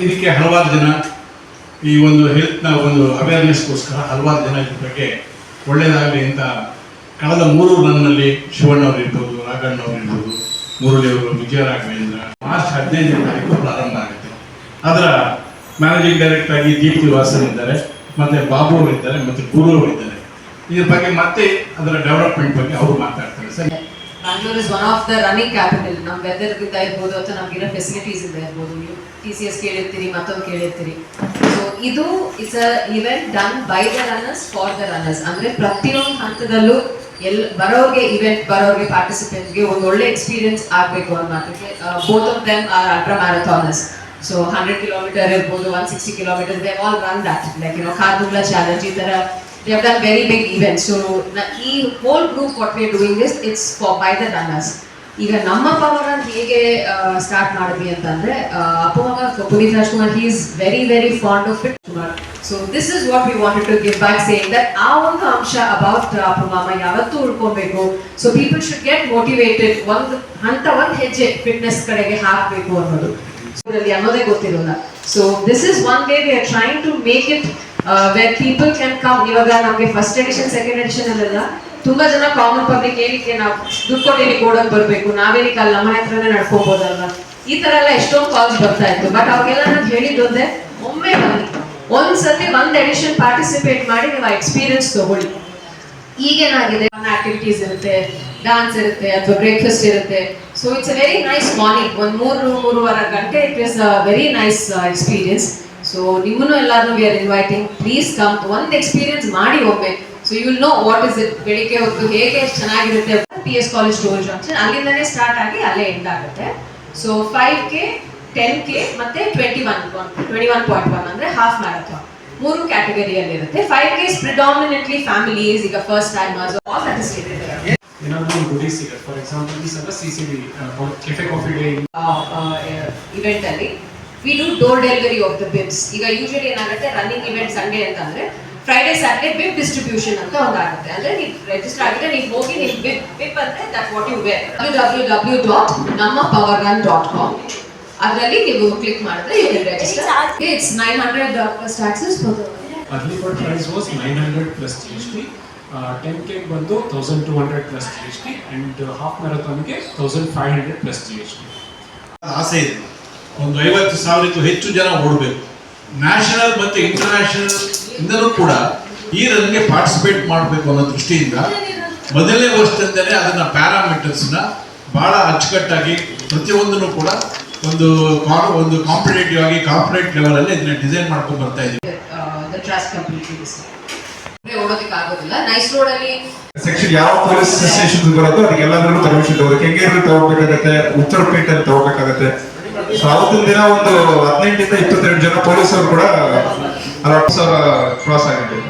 ಇದಕ್ಕೆ ಹಲವಾರು ಜನ ಈ ಒಂದು ಹೆಲ್ತ್ನ ಒಂದು ಅವೇರ್ನೆಸ್ಗೋಸ್ಕರ ಹಲವಾರು ಜನ ಇದ್ರ ಬಗ್ಗೆ ಒಳ್ಳೆಯದಾಗಲಿ ಅಂತ ಕಳೆದ 3 ರನ್ನಲ್ಲಿ ಶಿವಣ್ಣವ್ರು ಇರ್ಬೋದು, ರಾಘಣ್ಣವ್ರು ಇರ್ಬೋದು, ಮುರಳಿಯವರು, ವಿಜಯರಾಘವೇಂದ್ರ ಮಾರ್ಚ್ 15ನೇ ತಾರೀಕು ಪ್ರಾರಂಭ ಆಗುತ್ತೆ. ಅದರ ಮ್ಯಾನೇಜಿಂಗ್ ಡೈರೆಕ್ಟರ್ ಆಗಿ ದೀಪ್ತಿ ವಾಸನ್ ಇದ್ದಾರೆ, ಮತ್ತು ಬಾಬು ಅವರು ಇದ್ದಾರೆ, ಮತ್ತು ಗುರು ಅವರು ಇದ್ದಾರೆ. ಇದ್ರ ಬಗ್ಗೆ ಮತ್ತೆ ಅದರ ಡೆವಲಪ್ಮೆಂಟ್ ಬಗ್ಗೆ ಅವರು ಮಾತಾಡ್ತಾರೆ. Sir, Bangalore is one of the running capital. ನಮ್ಮ ವೆದರ್ ಇಂದ ಇರ್ಬೋದು ಅಥವಾ ನಮಗಿರೋ ಫೆಸಿಲಿಟೀಸ್ ಇಂದ ಇರ್ಬೋದು, TCS ಕೇಳಿರ್ತೀರಿ, ಮತ್ತೊಂದು ಕೇಳಿರ್ತೀರಿ. ಸೊ ಇದು it's a event done by the runners for the runners. ಅಂದರೆ ಪ್ರತಿಯೊಂದು ಹಂತದಲ್ಲೂ ಬರೋರಿಗೆ ಇವೆಂಟ್ ಬರೋರಿಗೆ ಪಾರ್ಟಿಸಿಪೆಂಟ್ಸ್ಗೆ ಒಂದು ಒಳ್ಳೆ ಎಕ್ಸ್ಪೀರಿಯನ್ಸ್ ಆಗಬೇಕು ಅನ್ನೋ ಮಾತಿಗೆ both of them are ultra marathoners. So 100 kilometre ಇರ್ಬೋದು, 160 kilometre, they all run that, like Khardungla challenge, ಈ ಥರ they have done very big events. So ಈ whole group what we are doing is it's for by the runners. ಈಗ ನಮ್ಮ power ಅಂತ ಹೇಗೆ start ಮಾಡಿದ್ವಿ ಅಂತಂದ್ರೆ ಅಪ್ಪುಮಾಮ Puneeth Rajkumar, he is very very fond of it. So this is what we wanted to give back, saying that ಆ ಒಂದು ಅಂಶ about ಅಪ್ಪುಮಾಮ ಯಾವತ್ತೂ ಉಳ್ಕೊಬೇಕು. So people should get motivated, ಒಂದು ಹೆಜ್ಜೆ ಫಿಟ್ನೆಸ್ ಕಡೆಗೆ ಹಾಕಬೇಕು ಅನ್ನೋದು ಅನ್ನೋದೇ ಗೊತ್ತಿರೋಲ್ಲ. So this is one way we are trying to make it where people can come. ಇವಾಗ ನಮಗೆ ಫಸ್ಟ್ ಎಡಿಷನ್ ಸೆಕೆಂಡ್ ಎಡಿಷನ್ ಅಲ್ಲೆಲ್ಲ ತುಂಬಾ ಜನ ಕಾಮನ್ ಪಬ್ಲಿಕ್ ಏನಕ್ಕೆ ನಾವು ದುಡ್ಡು ಕೊಟ್ಟು ಕೋಡಕ್ ಬರಬೇಕು, ನಾವೇನಕ್ಕೆ ಅಲ್ಲಿ ನಮ್ಮ ಹತ್ರನೇ ನಡ್ಕೋಬಹುದಲ್ವಾ, ಈ ತರ ಎಲ್ಲ ಎಷ್ಟೊಂದು ಕಾಲ್ಸ್ ಬರ್ತಾ ಇತ್ತು. ಬಟ್ ಅವಾಗೆಲ್ಲ ನಾನು ಹೇಳಿದ್ದೊಂದೇ, ಒಮ್ಮೆ ಬನ್ನಿ, ಒಂದ್ಸತಿ ಒಂದು ಎಡಿಷನ್ ಪಾರ್ಟಿಸಿಪೇಟ್ ಮಾಡಿ ನೀವು ಆ ಎಕ್ಸ್ಪೀರಿಯನ್ಸ್ ತಗೊಳ್ಳಿ. ಈಗೇನಾಗಿದೆ, ಆಕ್ಟಿವಿಟೀಸ್ ಇರುತ್ತೆ, ಡಾನ್ಸ್ ಇರುತ್ತೆ, ಅಥವಾ ಬ್ರೇಕ್ಫಾಸ್ಟ್ ಇರುತ್ತೆ. So it's a very nice morning, ಒಂದು 3-3.5 ಗಂಟೆ. It is a very nice experience. So ನಿಮ್ಮನ್ನು ಎಲ್ಲಾದ್ರೂ we are inviting, please come, ಒಂದು ಎಕ್ಸ್ಪೀರಿಯನ್ಸ್ ಮಾಡಿ ಒಮ್ಮೆ. So you will know what is it. ಬೆಳಿಗ್ಗೆ ಹೊತ್ತು ಹೇಗೆ ಚೆನ್ನಾಗಿರುತ್ತೆ. PS ಕಾಲೇಜ್ ಟೋಲ್ ಜಂಕ್ಷನ್ ಅಲ್ಲಿಂದನೇ ಸ್ಟಾರ್ಟ್ ಆಗಿ ಅಲ್ಲೇ ಎಂಡ್ ಆಗುತ್ತೆ. ಸೊ 5K, 10K ಮತ್ತೆ 21.1 ಅಂದ್ರೆ ಹಾಫ್ ಮ್ಯಾರಥಾನ್, 3 ಕ್ಯಾಟಗರಿಯಲ್ಲಿ ಇರುತ್ತೆ. 5K ಇಸ್ ಪ್ರಿಡಾಮಿನೆಂಟ್ಲಿ ಫ್ಯಾಮಿಲೀಸ್, ಈಗ first timers, all that is ಇರುತ್ತೆ. ಏನಾದರೂ ಗುಡೀಸ್ ಸಿಗುತ್ತೆ. ಫಾರ್ ಎಕ್ಸಾಂಪಲ್ ಈ ಸಲ CCD cafe coffee day event ಅಲ್ಲಿ we do door delivery of the bibs. ಈಗ ಯೂಶುವಲಿ ಏನಾಗುತ್ತೆ, ರನ್ನಿಂಗ್ ಇವೆಂಟ್ ಸಂಡೇ ಅಂತಂದ್ರೆ ಫ್ರೈಡೆ ಸ್ಯಾಟರ್ಡೆ ಬಿಬ್ ಡಿಸ್ಟ್ರಿಬ್ಯೂಷನ್ ಅಂತ ಒಂದಾಗುತ್ತೆ. ಅಂದ್ರೆ ನೀವು ರಿಜಿಸ್ಟರ್ ಆಗಿದ್ರೆ ನೀವು ಹೋಗಿ ನೀವು ಬಿಬ್ ಅಂದ್ರೆ that what you wear, www.nammapowerrun.com ಅದರಲ್ಲಿ ನೀವು ಕ್ಲಿಕ್ ಮಾಡಿದ್ರೆ you can register. It's 900 plus taxes for the early bird price was 900 plus GST. 10K ಬಂದು 1200 plus GST and half marathon ಗೆ 1500 plus GST. ಆಸೆ ಇದೆ, ಒಂದು 50,000ಕ್ಕೂ ಹೆಚ್ಚು ಜನ ಓಡಬೇಕು. ನ್ಯಾಷನಲ್ ಮತ್ತು ಇಂಟರ್ನ್ಯಾಷನಲ್ ಇಂದಲೂ ಕೂಡ ಈ ರನ್ಗೆ ಪಾರ್ಟಿಸಿಪೇಟ್ ಮಾಡಬೇಕು ಅನ್ನೋ ದೃಷ್ಟಿಯಿಂದ ಮೊದಲನೇ ವರ್ಷದಿಂದಲೇ ಅದನ್ನು ಪ್ಯಾರಾಮೀಟರ್ಸ್ನ ಭಾಳ ಅಚ್ಚುಕಟ್ಟಾಗಿ ಪ್ರತಿಯೊಂದನ್ನು ಕೂಡ ಒಂದು ಕಾಂಪಿಟೇಟಿವ್ ಆಗಿ ಕಾರ್ಪೊರೇಟ್ ಲೆವೆಲಲ್ಲಿ ಇದನ್ನ ಡಿಸೈನ್ ಮಾಡ್ಕೊಂಡು ಬರ್ತಾ ಇದ್ದೀವಿ. ಓಡೋದಕ್ಕೆ ಆಗೋದಿಲ್ಲ. ನೈಸ್ ರೋಡ್ ಅಲ್ಲಿ ಸೆಕ್ಷನ್ ಯಾವ ಪೊಲೀಸ್ ಸ್ಟೇಷನ್ ಬರೋದು ಅದಕ್ಕೆಲ್ಲರೂ ಪರ್ಮಿಷನ್ ತಗೋಬೇಕು. ಕೆಂಗೇರಿ ತಗೋಬೇಕಾಗತ್ತೆ, ಉತ್ತರಪೇಟೆ ತಗೋಬೇಕಾಗತ್ತೆ. ಸೊ ಅವತ್ತಿನ ದಿನ ಒಂದು 18 ಇಂದ 22 ಜನ ಪೊಲೀಸರು ಕೂಡ ಕ್ರಾಸ್ ಆಗಿದ್ದಾರೆ.